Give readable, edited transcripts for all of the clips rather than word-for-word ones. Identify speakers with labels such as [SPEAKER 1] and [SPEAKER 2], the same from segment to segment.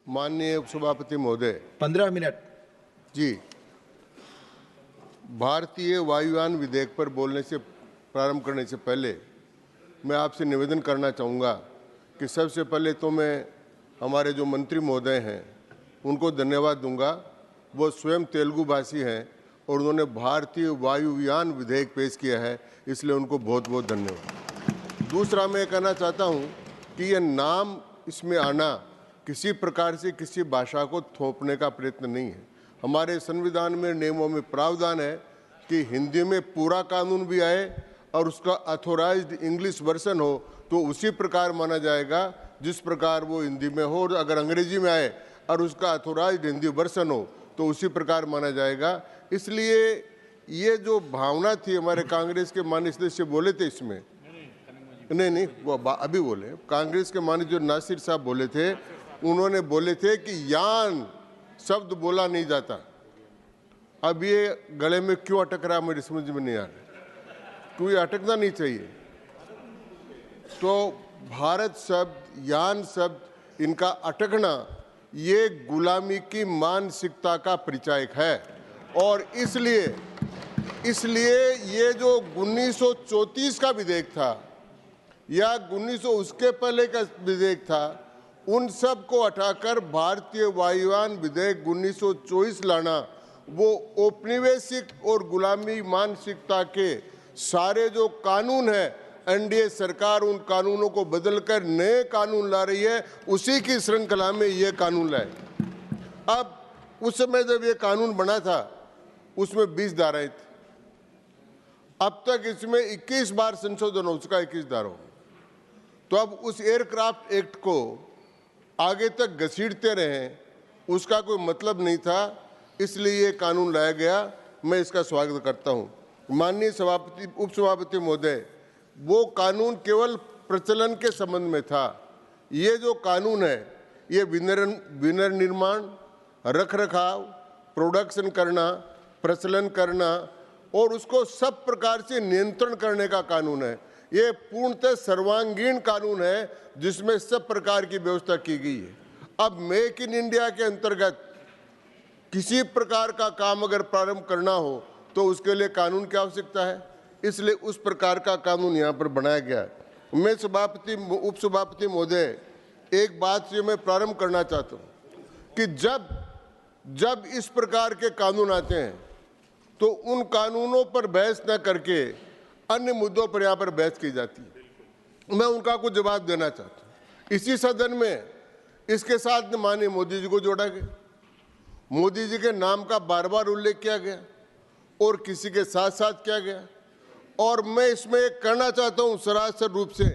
[SPEAKER 1] माननीय उपसभापति महोदय,
[SPEAKER 2] 15 मिनट।
[SPEAKER 1] जी, भारतीय वायुयान विधेयक पर बोलने से प्रारंभ करने से पहले मैं आपसे निवेदन करना चाहूँगा कि सबसे पहले तो मैं हमारे जो मंत्री महोदय हैं उनको धन्यवाद दूंगा। वो स्वयं तेलुगु भाषी हैं और उन्होंने भारतीय वायुयान विधेयक पेश किया है, इसलिए उनको बहुत बहुत धन्यवाद। दूसरा मैं कहना चाहता हूँ कि यह नाम इसमें आना किसी प्रकार से किसी भाषा को थोपने का प्रयत्न नहीं है। हमारे संविधान में नियमों में प्रावधान है कि हिंदी में पूरा कानून भी आए और उसका अथोराइज्ड इंग्लिश वर्जन हो तो उसी प्रकार माना जाएगा जिस प्रकार वो हिंदी में हो, और अगर अंग्रेजी में आए और उसका अथोराइज्ड हिंदी वर्जन हो तो उसी प्रकार माना जाएगा। इसलिए ये जो भावना थी, हमारे कांग्रेस के माननीय सदस्य बोले थे इसमें, नहीं वो अभी बोले, कांग्रेस के माननीय जो नासिर साहब बोले थे, उन्होंने बोले थे कि यान शब्द बोला नहीं जाता। अब ये गले में क्यों अटक रहा मुझे समझ में नहीं आ रहा, क्यों ये अटकना नहीं चाहिए। तो भारत शब्द, यान शब्द, इनका अटकना ये गुलामी की मानसिकता का परिचायक है। और इसलिए ये जो 1934 का विधेयक था या 1900 उसके पहले का विधेयक था, उन सब को हटाकर भारतीय वायुयान विधेयक 1924 लाना, वो औपनिवेशिक और गुलामी मानसिकता के सारे जो कानून है, एनडीए सरकार उन कानूनों को बदलकर नए कानून ला रही है, उसी की श्रृंखला में ये कानून लाए। अब उस समय जब ये कानून बना था उसमें 20 धाराएं थी, अब तक इसमें 21 बार संशोधन हो चुका, 21 धाराओं। तो अब उस एयरक्राफ्ट एक्ट को आगे तक घसीटते रहे, उसका कोई मतलब नहीं था, इसलिए ये कानून लाया गया। मैं इसका स्वागत करता हूं। माननीय सभापति, उपसभापति महोदय, वो कानून केवल प्रचलन के संबंध में था। ये जो कानून है ये विनिर्माण, रखरखाव, प्रोडक्शन करना, प्रचलन करना और उसको सब प्रकार से नियंत्रण करने का कानून है। ये पूर्णतः सर्वांगीण कानून है जिसमें सब प्रकार की व्यवस्था की गई है। अब मेक इन इंडिया के अंतर्गत किसी प्रकार का काम अगर प्रारंभ करना हो तो उसके लिए कानून की आवश्यकता है, इसलिए उस प्रकार का कानून यहाँ पर बनाया गया है। मैं सभापति, उपसभापति महोदय, एक बात से मैं प्रारंभ करना चाहता हूँ कि जब इस प्रकार के कानून आते हैं तो उन कानूनों पर बहस न करके अन्य मुद्दों पर यहाँ पर बहस की जाती है। मैं उनका कुछ जवाब देना चाहता हूँ। इसी सदन में इसके साथ माननीय मोदी जी को जोड़ा गया, मोदी जी के नाम का बार बार उल्लेख किया गया और किसी के साथ साथ किया गया। और मैं इसमें एक कहना चाहता हूँ सरासर रूप से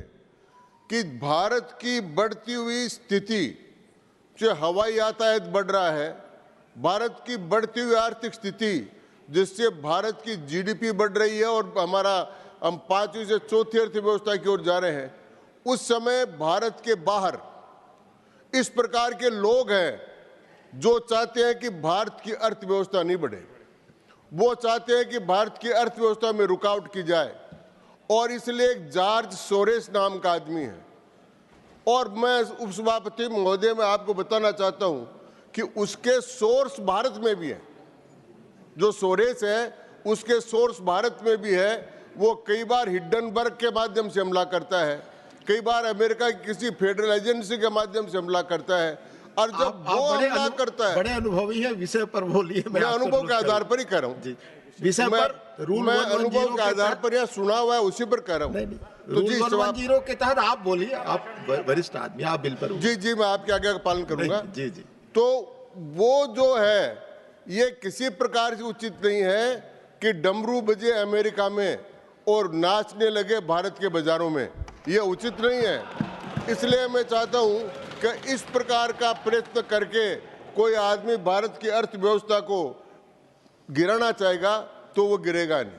[SPEAKER 1] कि भारत की बढ़ती हुई स्थिति, जो हवाई यातायात बढ़ रहा है, भारत की बढ़ती हुई आर्थिक स्थिति जिससे भारत की जीडीपी बढ़ रही है और हम 5वीं से 4थी अर्थव्यवस्था की ओर जा रहे हैं, उस समय भारत के बाहर इस प्रकार के लोग हैं जो चाहते हैं कि भारत की अर्थव्यवस्था नहीं बढ़े। वो चाहते हैं कि भारत की अर्थव्यवस्था में रुकावट की जाए, और इसलिए एक जॉर्ज सोरेस नाम का आदमी है। और मैं उपसभापति महोदय में आपको बताना चाहता हूं कि उसके सोर्स भारत में भी है। जो सोरेस है उसके सोर्स भारत में भी है। वो कई बार हिंडनबर्ग के माध्यम से हमला करता है, कई बार अमेरिका की किसी फेडरल एजेंसी के माध्यम से हमला करता है। और जब वो हमला करता है,
[SPEAKER 2] बड़े अनुभवी है, विषय पर बोलिए।
[SPEAKER 1] मैं अनुभव के आधार पर ही कह रहा हूँ,
[SPEAKER 2] विषय पर रूल
[SPEAKER 1] मैं अनुभव के आधार पर या सुना हुआ है उसी पर कह रहा हूँ।
[SPEAKER 2] तो जी 110 के तहत आप बोलिए, आप वरिष्ठ आदमी, आप बिल पर।
[SPEAKER 1] जी मैं आपके आगे का पालन करूंगा।
[SPEAKER 2] जी।
[SPEAKER 1] तो वो जो है ये किसी प्रकार से उचित नहीं है कि डमरू बजे अमेरिका में और नाचने लगे भारत के बाजारों में, ये उचित नहीं है। इसलिए मैं चाहता हूं कि इस प्रकार का प्रयत्न करके कोई आदमी भारत की अर्थव्यवस्था को गिराना चाहेगा तो वो गिरेगा नहीं।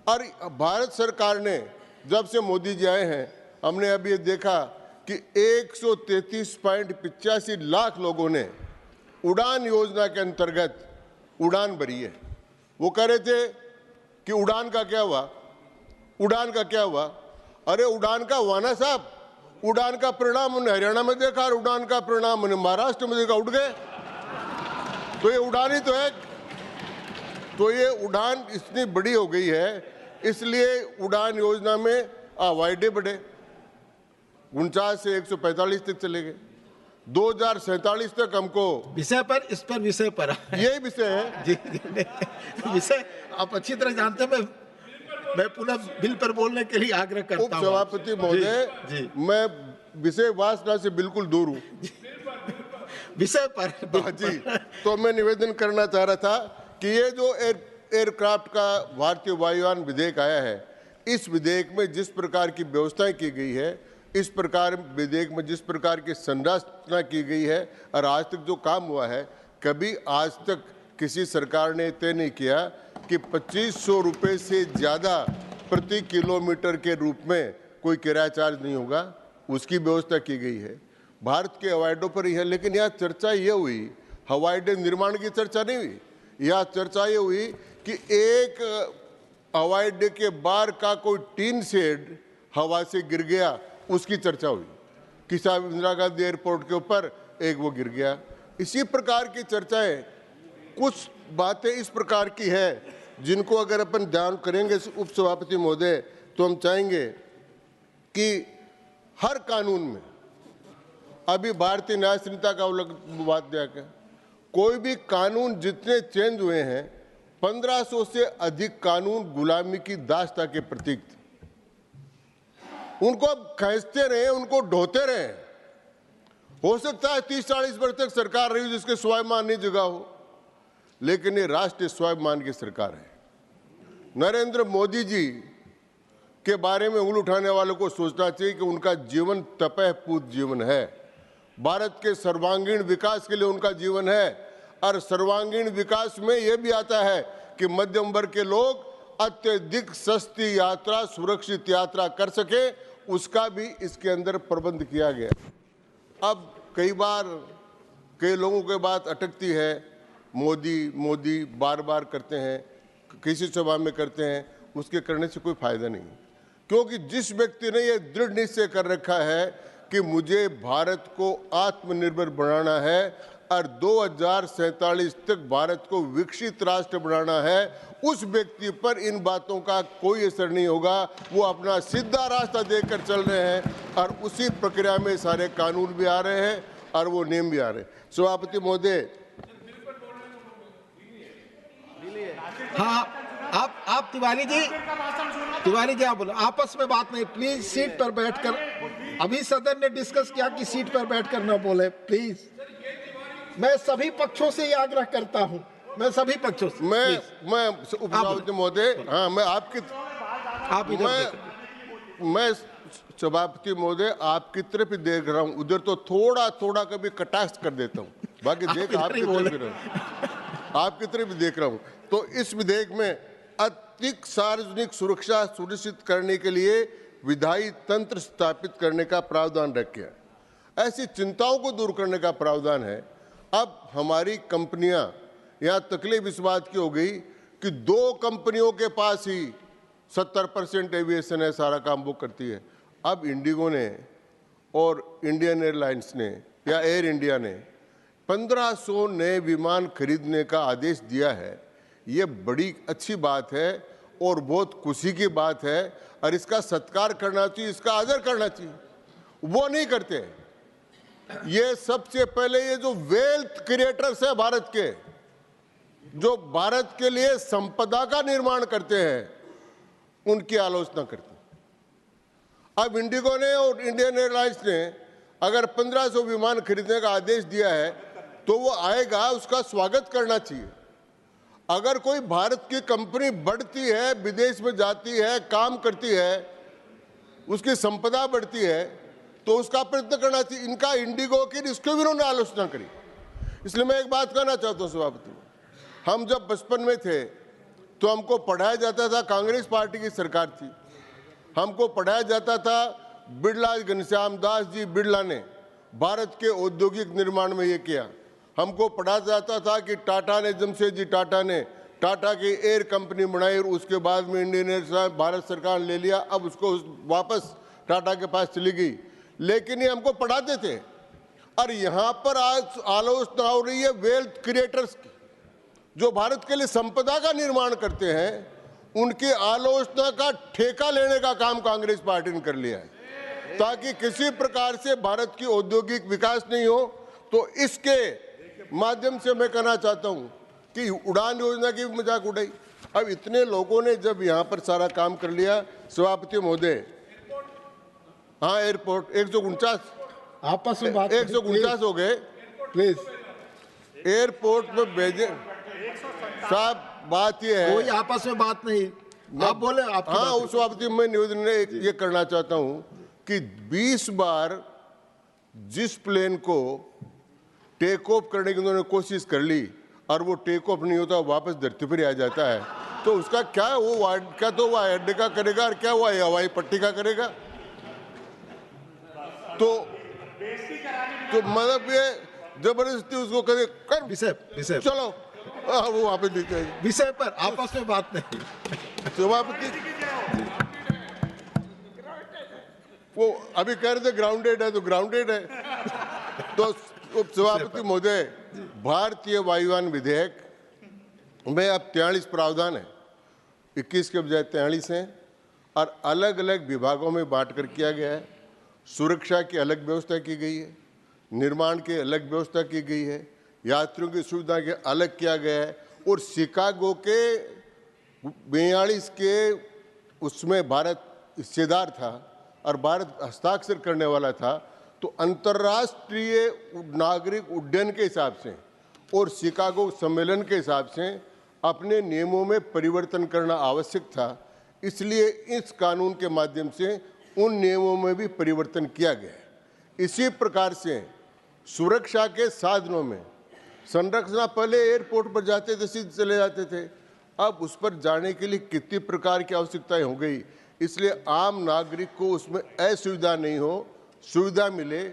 [SPEAKER 1] और भारत सरकार ने जब से मोदी जी आए हैं, हमने अभी ये देखा कि 133.85 लाख लोगों ने उड़ान योजना के अंतर्गत उड़ान भरी है। वो कह रहे थे कि उड़ान का क्या हुआ, उड़ान का क्या हुआ। अरे उड़ान का हुआ ना साहब, उड़ान का परिणाम उन्हें हरियाणा में देखा और उड़ान का परिणाम उन्हें महाराष्ट्र में देखा, उड़ गए। तो ये उड़ान ही तो है। तो ये उड़ान इतनी बड़ी हो गई है, इसलिए उड़ान योजना में हवाई अड्डे बढ़े, 49 से 145 तक चले गए, 2047 तक हमको
[SPEAKER 2] विषय पर, इस पर विषय पर
[SPEAKER 1] यही विषय है
[SPEAKER 2] जी विषय आप अच्छी तरह जानते हैं। मैं पुनः बिल पर बोलने के लिए आग्रह करता हूं।
[SPEAKER 1] उपसभापति महोदय,
[SPEAKER 2] जी
[SPEAKER 1] मैं विषय वासना से बिल्कुल दूर हूं।
[SPEAKER 2] विषय पर
[SPEAKER 1] जी, तो मैं निवेदन करना चाह रहा था कि ये जो एयरक्राफ्ट का भारतीय वायुयान विधेयक आया है, इस विधेयक में जिस प्रकार की व्यवस्थाएं की गई है, इस प्रकार विधेयक में जिस प्रकार की संरचना की गई है और आज तक जो काम हुआ है, कभी आज तक किसी सरकार ने तय नहीं किया कि 2500 रुपये से ज़्यादा प्रति किलोमीटर के रूप में कोई किराया चार्ज नहीं होगा, उसकी व्यवस्था की गई है। भारत के हवाई अड्डों पर ही है, लेकिन यहाँ चर्चा ये हुई, हवाई अड्डे निर्माण की चर्चा नहीं हुई। यहाँ चर्चा ये हुई कि एक हवाई अड्डे के बाहर का कोई टीन शेड हवा से गिर गया, उसकी चर्चा हुई कि साहब इंदिरा गांधी एयरपोर्ट के ऊपर एक वो गिर गया। इसी प्रकार की चर्चाएं, कुछ बातें इस प्रकार की है जिनको अगर अपन ध्यान करेंगे उपसभापति महोदय, तो हम चाहेंगे कि हर कानून में, अभी भारतीय न्याय संहिता का बात दिया गया, कोई भी कानून जितने चेंज हुए हैं, 1500 से अधिक कानून गुलामी की दास्ता के प्रतीक थे। उनको अब खींचते रहे, उनको ढोते रहे। हो सकता है 30-40 वर्ष तक सरकार रही जिसके स्वाभिमान नहीं जगा हो, लेकिन ये राष्ट्रीय स्वाभिमान की सरकार है। नरेंद्र मोदी जी के बारे में उंगली उठाने वालों को सोचना चाहिए कि उनका जीवन तपहपूत जीवन है। भारत के सर्वांगीण विकास के लिए उनका जीवन है, और सर्वांगीण विकास में यह भी आता है कि मध्यम वर्ग के लोग अत्यधिक सस्ती यात्रा, सुरक्षित यात्रा कर सके, उसका भी इसके अंदर प्रबंध किया गया। अब कई बार कई लोगों के बात अटकती है, मोदी मोदी बार बार करते हैं, किसी सभा में करते हैं, उसके करने से कोई फायदा नहीं, क्योंकि जिस व्यक्ति ने यह दृढ़ निश्चय कर रखा है कि मुझे भारत को आत्मनिर्भर बनाना है और 2047 तक भारत को विकसित राष्ट्र बनाना है, उस व्यक्ति पर इन बातों का कोई असर नहीं होगा। वो अपना सीधा रास्ता देकर चल रहे हैं और उसी प्रक्रिया में सारे कानून भी आ रहे हैं और वो नियम भी आ रहे हैं। सभापति महोदय,
[SPEAKER 2] हाँ, आप तिवारी जी आप बोलो, आपस में बात नहीं, प्लीज सीट पर बैठकर। अभी सदन ने डिस्कस किया कि सीट पर बैठकर न बोले, प्लीज। मैं सभी पक्षों से ये आग्रह करता हूं, मैं सभी पक्षों से।
[SPEAKER 1] मैं उपसभापति महोदय, हाँ, मैं सभापति महोदय आपकी तरफ ही देख रहा हूं, उधर तो थोड़ा थोड़ा कभी कटाक्ष कर देता हूं, बाकी देख आपकी तरफ ही देख रहा हूं। तो इस विधेयक में अधिक सार्वजनिक सुरक्षा सुनिश्चित करने के लिए विधायी तंत्र स्थापित करने का प्रावधान रखा है। ऐसी चिंताओं को दूर करने का प्रावधान है। अब हमारी कंपनियां यहाँ तकलीफ इस बात की हो गई कि 2 कंपनियों के पास ही 70% एविएशन है, सारा काम वो करती है। अब इंडिगो ने और इंडियन एयरलाइंस ने या एयर इंडिया ने 1500 नए विमान खरीदने का आदेश दिया है। ये बड़ी अच्छी बात है और बहुत खुशी की बात है, और इसका सत्कार करना चाहिए, इसका आदर करना चाहिए। वो नहीं करते। ये सबसे पहले ये जो वेल्थ क्रिएटर्स है भारत के, जो भारत के लिए संपदा का निर्माण करते हैं, उनकी आलोचना करते हैं। अब इंडिगो ने और इंडियन एयरलाइंस ने अगर 1500 विमान खरीदने का आदेश दिया है तो वो आएगा, उसका स्वागत करना चाहिए। अगर कोई भारत की कंपनी बढ़ती है, विदेश में जाती है, काम करती है, उसकी संपदा बढ़ती है, तो उसका प्रयत्न करना चाहिए। इनका इंडिगो की, इसकी भी उन्होंने आलोचना करी। इसलिए मैं एक बात कहना चाहता हूँ सभापति, हम जब बचपन में थे तो हमको पढ़ाया जाता था, कांग्रेस पार्टी की सरकार थी, हमको पढ़ाया जाता था, बिरला घनश्याम दास जी बिरला ने भारत के औद्योगिक निर्माण में ये किया। हमको पढ़ाया जाता था कि टाटा ने, जमशेदजी टाटा ने टाटा की एयर कंपनी बनाई और उसके बाद में इंडियन एयर भारत सरकार ने ले लिया, अब उसको वापस टाटा के पास चली गई। लेकिन ये हमको पढ़ाते थे। और यहाँ पर आज आलोचना हो रही है वेल्थ क्रिएटर्स की, जो भारत के लिए संपदा का निर्माण करते हैं, उनकी आलोचना का ठेका लेने का काम कांग्रेस पार्टी ने कर लिया है, ताकि किसी प्रकार से भारत की औद्योगिक विकास नहीं हो। तो इसके माध्यम से मैं कहना चाहता हूं कि उड़ान योजना की मजाक उड़ाई। अब इतने लोगों ने जब यहाँ पर सारा काम कर लिया, सभापति महोदय, हाँ एयरपोर्ट 149
[SPEAKER 2] आपस में बात
[SPEAKER 1] 149 हो गए,
[SPEAKER 2] प्लीज।
[SPEAKER 1] एयरपोर्ट में भेजे साहब। बात ये है,
[SPEAKER 2] कोई आपस में बात नहीं, आप बोले आप।
[SPEAKER 1] हाँ, उस सभापति मैं निवेदन ने ये करना चाहता हूं कि 20 बार जिस प्लेन को टेक ऑफ करने की उन्होंने कोशिश कर ली और वो टेक ऑफ नहीं होता, वापस धरती पर आ जाता है, तो उसका क्या क्या तो वो अड्डे का करेगा और क्या वो हवाई पट्टी का करेगा। तो मतलब ये जबरदस्ती उसको करे कर
[SPEAKER 2] विषय
[SPEAKER 1] चलो, वो वहां पे लिख जाएगी।
[SPEAKER 2] विषय पर आपस में बात नहीं।
[SPEAKER 1] सभापति वो अभी कह रहे थे ग्राउंडेड है, तो ग्राउंडेड है। तो सभापति महोदय, भारतीय वायुयान विधेयक में अब 43 प्रावधान है, 21 के बजाय 43 हैं, और अलग अलग विभागों में बांट कर किया गया है। सुरक्षा की अलग व्यवस्था की गई है, निर्माण की अलग व्यवस्था की गई है, यात्रियों की सुविधा के अलग किया गया है। और शिकागो के 42 के उसमें भारत हिस्सेदार था और भारत हस्ताक्षर करने वाला था। तो अंतर्राष्ट्रीय नागरिक उड्डयन के हिसाब से और शिकागो सम्मेलन के हिसाब से अपने नियमों में परिवर्तन करना आवश्यक था, इसलिए इस कानून के माध्यम से उन नियमों में भी परिवर्तन किया गया है। इसी प्रकार से सुरक्षा के साधनों में संरचना, पहले एयरपोर्ट पर जाते थे सीधे चले जाते थे, अब उस पर जाने के लिए कितनी प्रकार की आवश्यकताएं हो गई, इसलिए आम नागरिक को उसमें असुविधा नहीं हो, सुविधा मिले,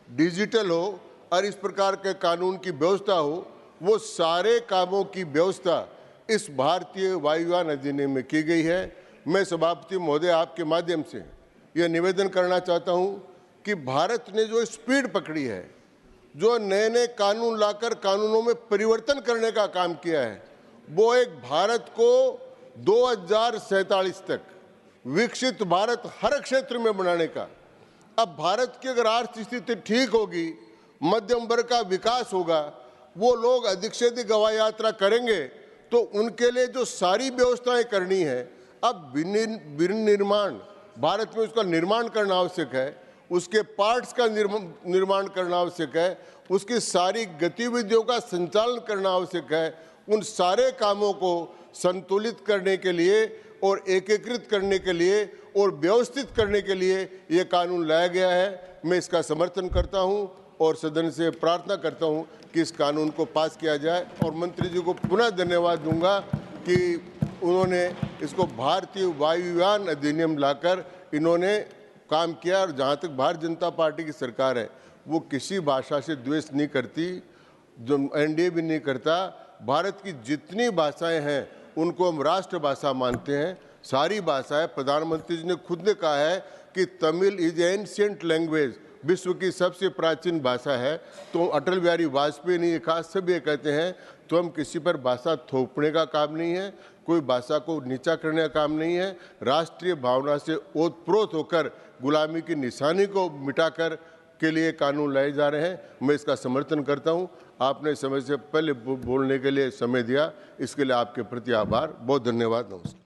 [SPEAKER 1] डिजिटल हो और इस प्रकार के कानून की व्यवस्था हो। वो सारे कामों की व्यवस्था इस भारतीय वायुयान अधिनियम में की गई है। मैं सभापति महोदय आपके माध्यम से यह निवेदन करना चाहता हूं कि भारत ने जो स्पीड पकड़ी है, जो नए नए कानून लाकर कानूनों में परिवर्तन करने का काम किया है, वो एक भारत को 2047 तक विकसित भारत हर क्षेत्र में बनाने का। अब भारत की अगर आर्थिक स्थिति ठीक होगी, मध्यम वर्ग का विकास होगा, वो लोग अधिक से अधिक हवाई यात्रा करेंगे, तो उनके लिए जो सारी व्यवस्थाएं करनी है, अब विनिर्माण भारत में उसका निर्माण करना आवश्यक है, उसके पार्ट्स का निर्माण करना आवश्यक है, उसकी सारी गतिविधियों का संचालन करना आवश्यक है। उन सारे कामों को संतुलित करने के लिए और एकीकृत करने के लिए और व्यवस्थित करने के लिए ये कानून लाया गया है। मैं इसका समर्थन करता हूं और सदन से प्रार्थना करता हूं कि इस कानून को पास किया जाए। और मंत्री जी को पुनः धन्यवाद दूंगा कि उन्होंने इसको भारतीय वायुयान अधिनियम लाकर इन्होंने काम किया। और जहाँ तक भारतीय जनता पार्टी की सरकार है, वो किसी भाषा से द्वेष नहीं करती, जो एनडीए भी नहीं करता। भारत की जितनी भाषाएं हैं उनको हम राष्ट्रभाषा मानते हैं, सारी भाषाएं। प्रधानमंत्री जी ने खुद ने कहा है कि तमिल इज एंशिएंट लैंग्वेज, विश्व की सबसे प्राचीन भाषा है। तो अटल बिहारी वाजपेयी ने खास सब ये कहते हैं। तो हम किसी पर भाषा थोपने का काम नहीं है, कोई भाषा को नीचा करने का काम नहीं है। राष्ट्रीय भावना से ओतप्रोत होकर गुलामी की निशानी को मिटाकर के लिए कानून लाए जा रहे हैं। मैं इसका समर्थन करता हूं। आपने समय से पहले बोलने के लिए समय दिया, इसके लिए आपके प्रति आभार। बहुत धन्यवाद। नमस्कार।